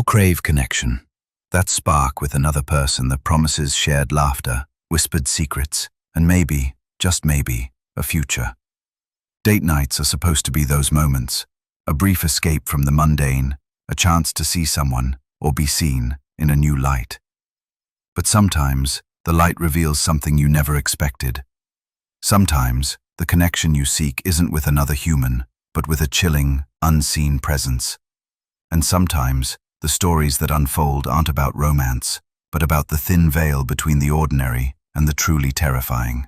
crave connection. That spark with another person that promises shared laughter, whispered secrets, and maybe, just maybe, a future. Date nights are supposed to be those moments, a brief escape from the mundane, a chance to see someone, or be seen, in a new light. But sometimes, the light reveals something you never expected. Sometimes, the connection you seek isn't with another human, but with a chilling, unseen presence. And sometimes, the stories that unfold aren't about romance, but about the thin veil between the ordinary and the truly terrifying.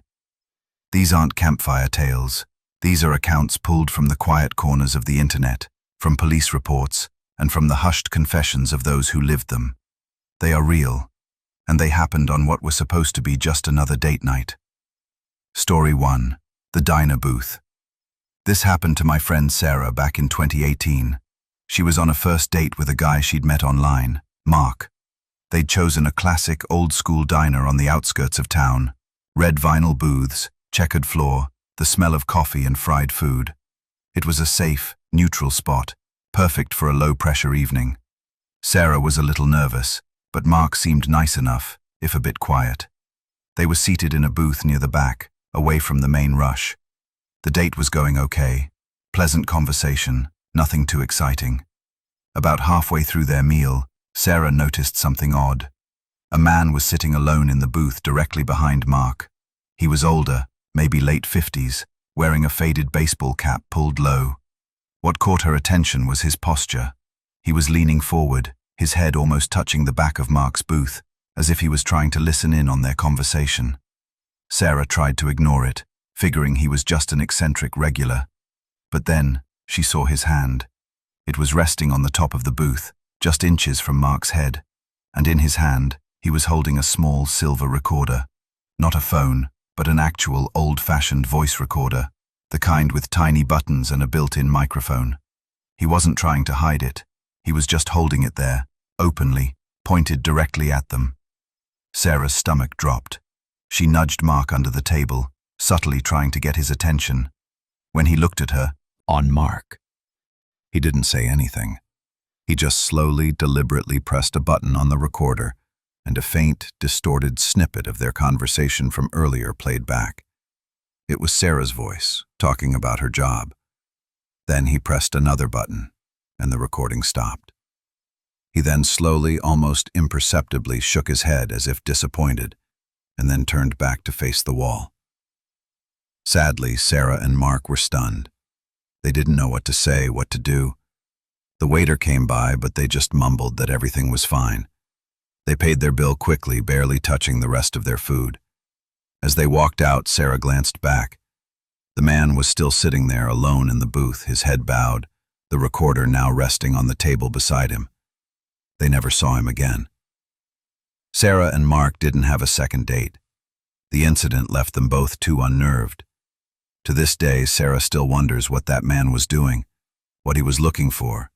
These aren't campfire tales. These are accounts pulled from the quiet corners of the internet, from police reports, and from the hushed confessions of those who lived them. They are real, and they happened on what was supposed to be just another date night. Story 1. The Diner Booth. This happened to my friend Sarah back in 2018. She was on a first date with a guy she'd met online, Mark. They'd chosen a classic old-school diner on the outskirts of town. Red vinyl booths, checkered floor, the smell of coffee and fried food. It was a safe, neutral spot, perfect for a low-pressure evening. Sarah was a little nervous, but Mark seemed nice enough, if a bit quiet. They were seated in a booth near the back, away from the main rush. The date was going okay. Pleasant conversation, nothing too exciting. About halfway through their meal, Sarah noticed something odd. A man was sitting alone in the booth directly behind Mark. He was older, maybe late 50s, wearing a faded baseball cap pulled low. What caught her attention was his posture. He was leaning forward, his head almost touching the back of Mark's booth, as if he was trying to listen in on their conversation. Sarah tried to ignore it, figuring he was just an eccentric regular. But then, she saw his hand. It was resting on the top of the booth, just inches from Mark's head, and in his hand, he was holding a small silver recorder. Not a phone, but an actual old-fashioned voice recorder, the kind with tiny buttons and a built-in microphone. He wasn't trying to hide it. He was just holding it there, openly, pointed directly at them. Sarah's stomach dropped. She nudged Mark under the table, subtly trying to get his attention. When he looked at her, on Mark. He didn't say anything. He just slowly, deliberately pressed a button on the recorder, and a faint, distorted snippet of their conversation from earlier played back. It was Sarah's voice, talking about her job. Then he pressed another button, and the recording stopped. He then slowly, almost imperceptibly shook his head as if disappointed, and then turned back to face the wall. Sadly, Sarah and Mark were stunned. They didn't know what to say, what to do. The waiter came by, but they just mumbled that everything was fine. They paid their bill quickly, barely touching the rest of their food. As they walked out, Sarah glanced back. The man was still sitting there, alone in the booth, his head bowed, the recorder now resting on the table beside him. They never saw him again. Sarah and Mark didn't have a second date. The incident left them both too unnerved. To this day, Sarah still wonders what that man was doing, what he was looking for,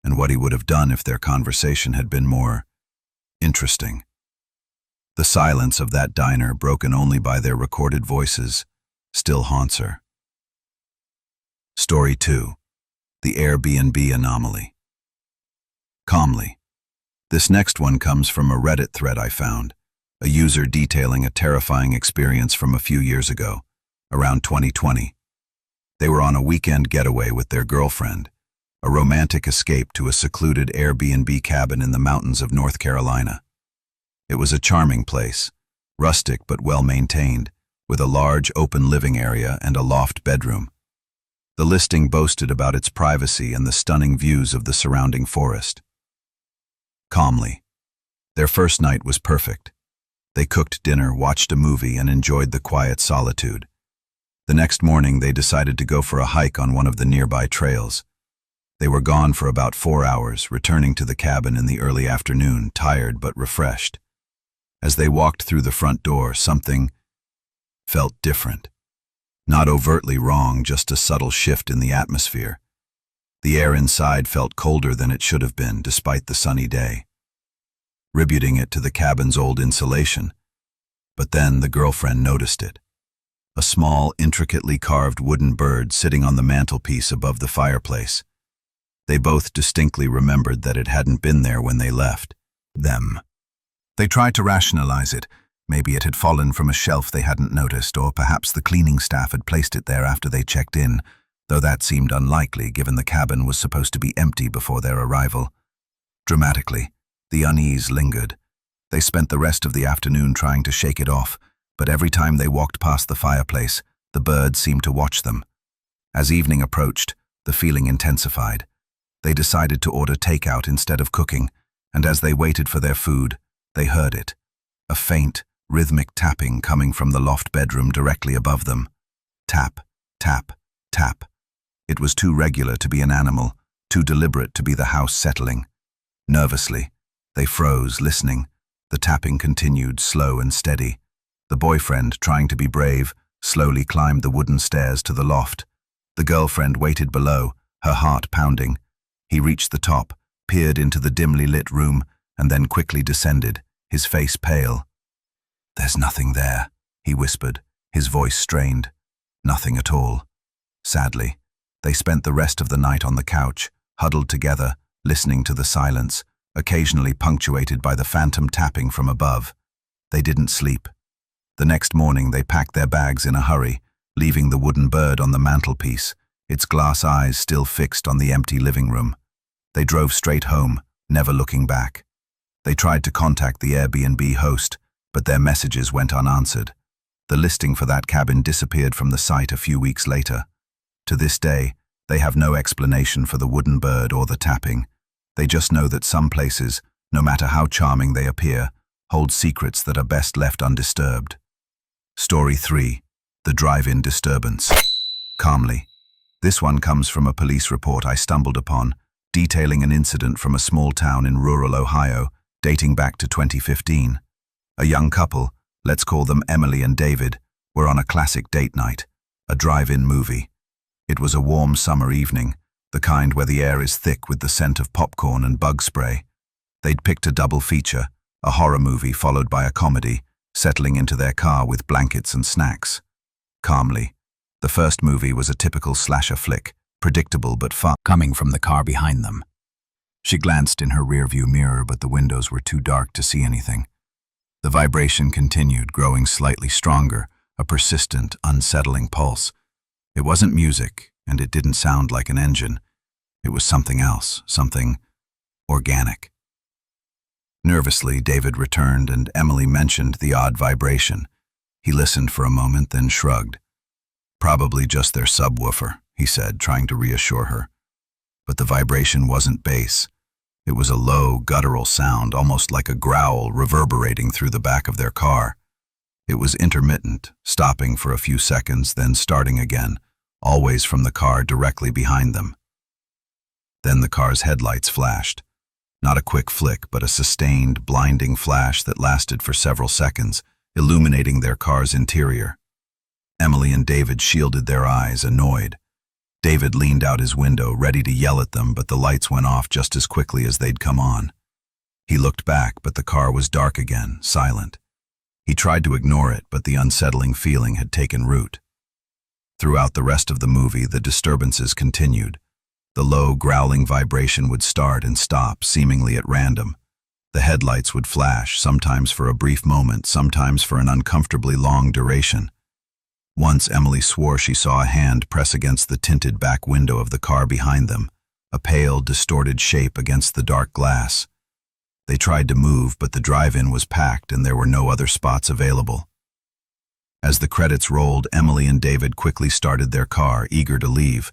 and what he would have done if their conversation had been more interesting. The silence of that diner, broken only by their recorded voices, still haunts her. Story 2. The Airbnb Anomaly. Calmly. This next one comes from a Reddit thread I found, a user detailing a terrifying experience from a few years ago, around 2020. They were on a weekend getaway with their girlfriend, a romantic escape to a secluded Airbnb cabin in the mountains of North Carolina. It was a charming place, rustic but well-maintained, with a large open living area and a loft bedroom. The listing boasted about its privacy and the stunning views of the surrounding forest. Calmly. Their first night was perfect. They cooked dinner, watched a movie, and enjoyed the quiet solitude. The next morning, they decided to go for a hike on one of the nearby trails. They were gone for about 4 hours, returning to the cabin in the early afternoon, tired but refreshed. As they walked through the front door, something felt different. Not overtly wrong, just a subtle shift in the atmosphere. The air inside felt colder than it should have been, despite the sunny day, attributing it to the cabin's old insulation. But then the girlfriend noticed it. A small, intricately carved wooden bird sitting on the mantelpiece above the fireplace. They both distinctly remembered that it hadn't been there when they left. Them. They tried to rationalize it. Maybe it had fallen from a shelf they hadn't noticed, or perhaps the cleaning staff had placed it there after they checked in, though that seemed unlikely given the cabin was supposed to be empty before their arrival. Dramatically, the unease lingered. They spent the rest of the afternoon trying to shake it off, but every time they walked past the fireplace, the birds seemed to watch them. As evening approached, the feeling intensified. They decided to order takeout instead of cooking, and as they waited for their food, they heard it. A faint, rhythmic tapping coming from the loft bedroom directly above them. Tap, tap, tap. It was too regular to be an animal, too deliberate to be the house settling. Nervously, they froze, listening. The tapping continued, slow and steady. The boyfriend, trying to be brave, slowly climbed the wooden stairs to the loft. The girlfriend waited below, her heart pounding. He reached the top, peered into the dimly lit room, and then quickly descended, his face pale. "There's nothing there," he whispered, his voice strained. Nothing at all. Sadly, they spent the rest of the night on the couch, huddled together, listening to the silence, occasionally punctuated by the phantom tapping from above. They didn't sleep. The next morning they packed their bags in a hurry, leaving the wooden bird on the mantelpiece, its glass eyes still fixed on the empty living room. They drove straight home, never looking back. They tried to contact the Airbnb host, but their messages went unanswered. The listing for that cabin disappeared from the site a few weeks later. To this day, they have no explanation for the wooden bird or the tapping. They just know that some places, no matter how charming they appear, hold secrets that are best left undisturbed. Story 3. The drive-in disturbance. Calmly. This one comes from a police report I stumbled upon, detailing an incident from a small town in rural Ohio, dating back to 2015. A young couple, let's call them Emily and David, were on a classic date night, a drive-in movie. It was a warm summer evening, the kind where the air is thick with the scent of popcorn and bug spray. They'd picked a double feature, a horror movie followed by a comedy, settling into their car with blankets and snacks. Calmly. The first movie was a typical slasher flick, predictable but fun, coming from the car behind them. She glanced in her rearview mirror, but the windows were too dark to see anything. The vibration continued, growing slightly stronger, a persistent, unsettling pulse. It wasn't music, and it didn't sound like an engine. It was something else, something organic. Nervously, David returned, and Emily mentioned the odd vibration. He listened for a moment, then shrugged. "Probably just their subwoofer," he said, trying to reassure her. But the vibration wasn't bass. It was a low, guttural sound, almost like a growl reverberating through the back of their car. It was intermittent, stopping for a few seconds, then starting again, always from the car directly behind them. Then the car's headlights flashed. Not a quick flick, but a sustained, blinding flash that lasted for several seconds, illuminating their car's interior. Emily and David shielded their eyes, annoyed. David leaned out his window, ready to yell at them, but the lights went off just as quickly as they'd come on. He looked back, but the car was dark again, silent. He tried to ignore it, but the unsettling feeling had taken root. Throughout the rest of the movie, the disturbances continued. The low, growling vibration would start and stop, seemingly at random. The headlights would flash, sometimes for a brief moment, sometimes for an uncomfortably long duration. Once Emily swore she saw a hand press against the tinted back window of the car behind them, a pale, distorted shape against the dark glass. They tried to move, but the drive-in was packed and there were no other spots available. As the credits rolled, Emily and David quickly started their car, eager to leave.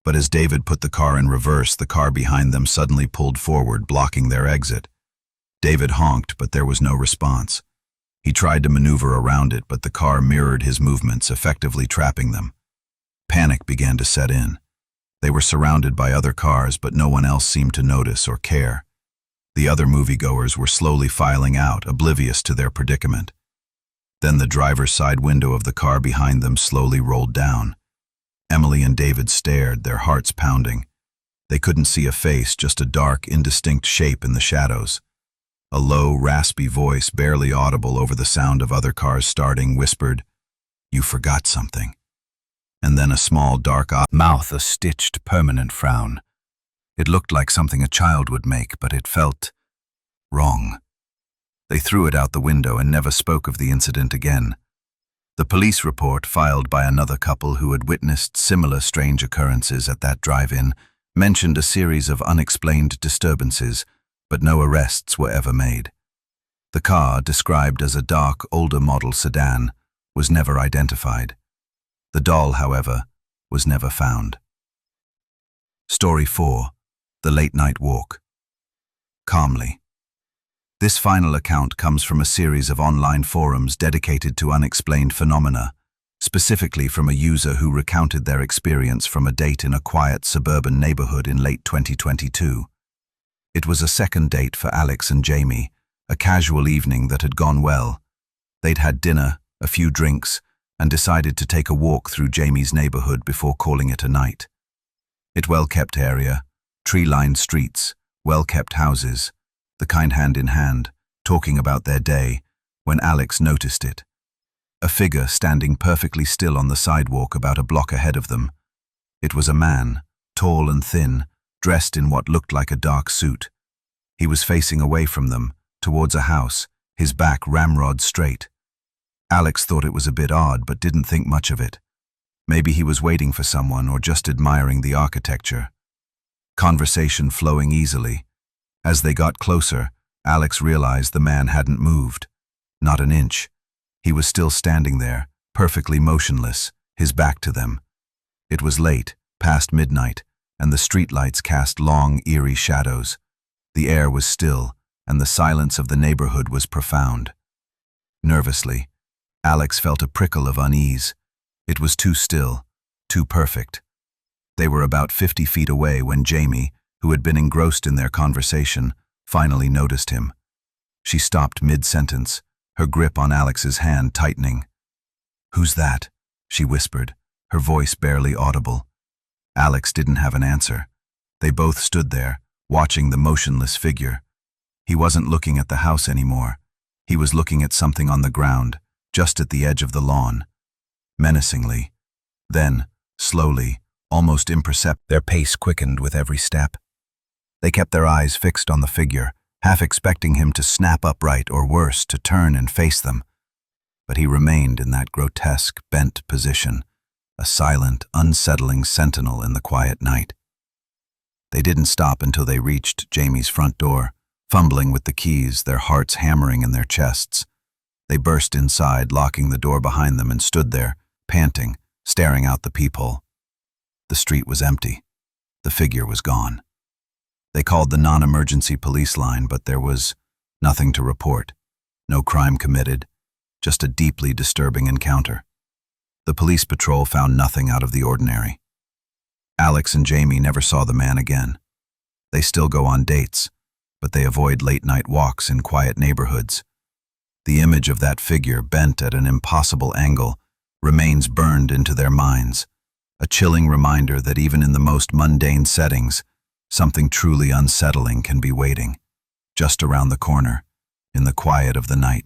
But as David put the car in reverse, the car behind them suddenly pulled forward, blocking their exit. David honked, but there was no response. He tried to maneuver around it, but the car mirrored his movements, effectively trapping them. Panic began to set in. They were surrounded by other cars, but no one else seemed to notice or care. The other moviegoers were slowly filing out, oblivious to their predicament. Then the driver's side window of the car behind them slowly rolled down. Emily and David stared, their hearts pounding. They couldn't see a face, just a dark, indistinct shape in the shadows. A low, raspy voice, barely audible over the sound of other cars starting, whispered, "You forgot something." And then a small, dark mouth, a stitched, permanent frown. It looked like something a child would make, but it felt wrong. They threw it out the window and never spoke of the incident again. The police report filed by another couple who had witnessed similar strange occurrences at that drive-in mentioned a series of unexplained disturbances, but no arrests were ever made. The car, described as a dark, older model sedan, was never identified. The doll, however, was never found. Story 4. The Late Night Walk. Calmly. This final account comes from a series of online forums dedicated to unexplained phenomena, specifically from a user who recounted their experience from a date in a quiet suburban neighborhood in late 2022. It was a second date for Alex and Jamie, a casual evening that had gone well. They'd had dinner, a few drinks, and decided to take a walk through Jamie's neighborhood before calling it a night. It well-kept area, tree-lined streets, well-kept houses, the kind hand in hand, talking about their day, when Alex noticed it. A figure standing perfectly still on the sidewalk about a block ahead of them. It was a man, tall and thin, dressed in what looked like a dark suit. He was facing away from them, towards a house, his back ramrod straight. Alex thought it was a bit odd, but didn't think much of it. Maybe he was waiting for someone or just admiring the architecture. Conversation flowing easily. As they got closer, Alex realized the man hadn't moved. Not an inch. He was still standing there, perfectly motionless, his back to them. It was late, past midnight, and the streetlights cast long, eerie shadows. The air was still, and the silence of the neighborhood was profound. Nervously, Alex felt a prickle of unease. It was too still, too perfect. They were about 50 feet away when Jamie, who had been engrossed in their conversation, finally noticed him. She stopped mid-sentence, her grip on Alex's hand tightening. "Who's that?" she whispered, her voice barely audible. Alex didn't have an answer. They both stood there, watching the motionless figure. He wasn't looking at the house anymore. He was looking at something on the ground, just at the edge of the lawn. Menacingly. Then, slowly, almost imperceptibly, their pace quickened with every step. They kept their eyes fixed on the figure, half expecting him to snap upright or worse, to turn and face them. But he remained in that grotesque, bent position, a silent, unsettling sentinel in the quiet night. They didn't stop until they reached Jamie's front door, fumbling with the keys, their hearts hammering in their chests. They burst inside, locking the door behind them, and stood there, panting, staring out the peephole. The street was empty. The figure was gone. They called the non-emergency police line, but there was nothing to report. No crime committed, just a deeply disturbing encounter. The police patrol found nothing out of the ordinary. Alex and Jamie never saw the man again. They still go on dates, but they avoid late-night walks in quiet neighborhoods. The image of that figure, bent at an impossible angle, remains burned into their minds, a chilling reminder that even in the most mundane settings, something truly unsettling can be waiting, just around the corner, in the quiet of the night.